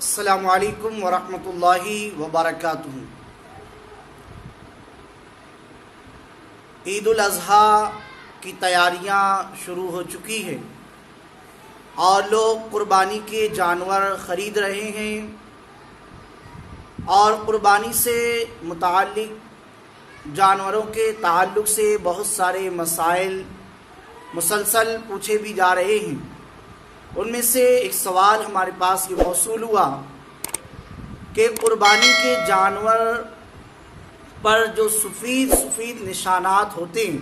السلام علیکم ورحمۃ اللہ وبرکاتہ۔ عید الاضحیٰ کی تیاریاں شروع ہو چکی ہیں اور لوگ قربانی کے جانور خرید رہے ہیں اور قربانی سے متعلق جانوروں کے تعلق سے بہت سارے مسائل مسلسل پوچھے بھی جا رہے ہیں۔ ان میں سے ایک سوال ہمارے پاس یہ موصول ہوا کہ قربانی کے جانور پر جو سفید نشانات ہوتے ہیں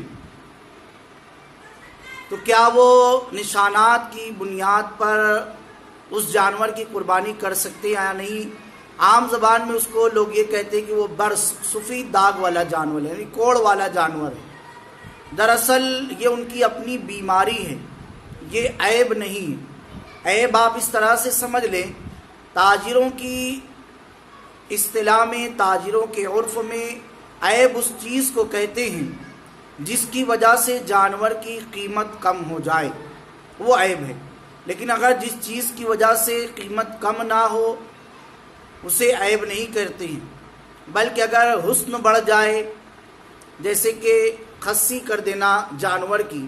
تو کیا وہ نشانات کی بنیاد پر اس جانور کی قربانی کر سکتے ہیں یا نہیں؟ عام زبان میں اس کو لوگ یہ کہتے ہیں کہ وہ برس سفید داغ والا جانور ہے، یعنی کوڑ والا جانور ہے۔ دراصل یہ ان کی اپنی بیماری ہے، یہ عیب نہیں ہے۔ عیب آپ اس طرح سے سمجھ لیں، تاجروں کی اصطلاح میں، تاجروں کے عرف میں عیب اس چیز کو کہتے ہیں جس کی وجہ سے جانور کی قیمت کم ہو جائے، وہ عیب ہے۔ لیکن اگر جس چیز کی وجہ سے قیمت کم نہ ہو اسے عیب نہیں کرتے ہیں، بلکہ اگر حسن بڑھ جائے، جیسے کہ خصی کر دینا جانور کی،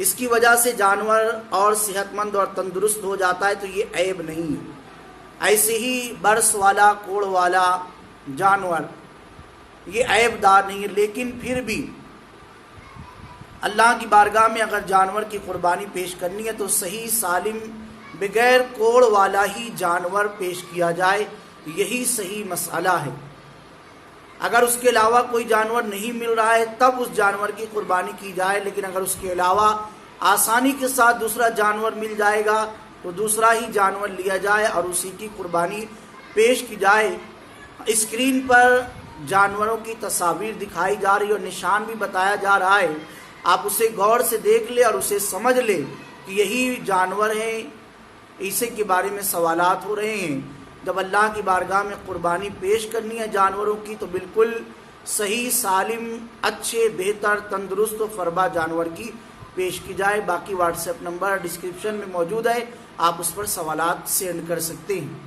اس کی وجہ سے جانور اور صحت مند اور تندرست ہو جاتا ہے تو یہ عیب نہیں ہے۔ ایسے ہی برس والا کوڑ والا جانور یہ عیب دار نہیں ہے، لیکن پھر بھی اللہ کی بارگاہ میں اگر جانور کی قربانی پیش کرنی ہے تو صحیح سالم بغیر کوڑ والا ہی جانور پیش کیا جائے، یہی صحیح مسئلہ ہے۔ اگر اس کے علاوہ کوئی جانور نہیں مل رہا ہے تب اس جانور کی قربانی کی جائے، لیکن اگر اس کے علاوہ آسانی کے ساتھ دوسرا جانور مل جائے گا تو دوسرا ہی جانور لیا جائے اور اسی کی قربانی پیش کی جائے۔ اسکرین پر جانوروں کی تصاویر دکھائی جا رہی اور نشان بھی بتایا جا رہا ہے، آپ اسے غور سے دیکھ لیں اور اسے سمجھ لیں کہ یہی جانور ہیں۔ اسی کے بارے میں سوالات ہو رہے ہیں۔ جب اللہ کی بارگاہ میں قربانی پیش کرنی ہے جانوروں کی تو بالکل صحیح سالم اچھے بہتر تندرست و فربا جانور کی پیش کی جائے۔ باقی واٹس ایپ نمبر ڈسکرپشن میں موجود ہے، آپ اس پر سوالات سینڈ کر سکتے ہیں۔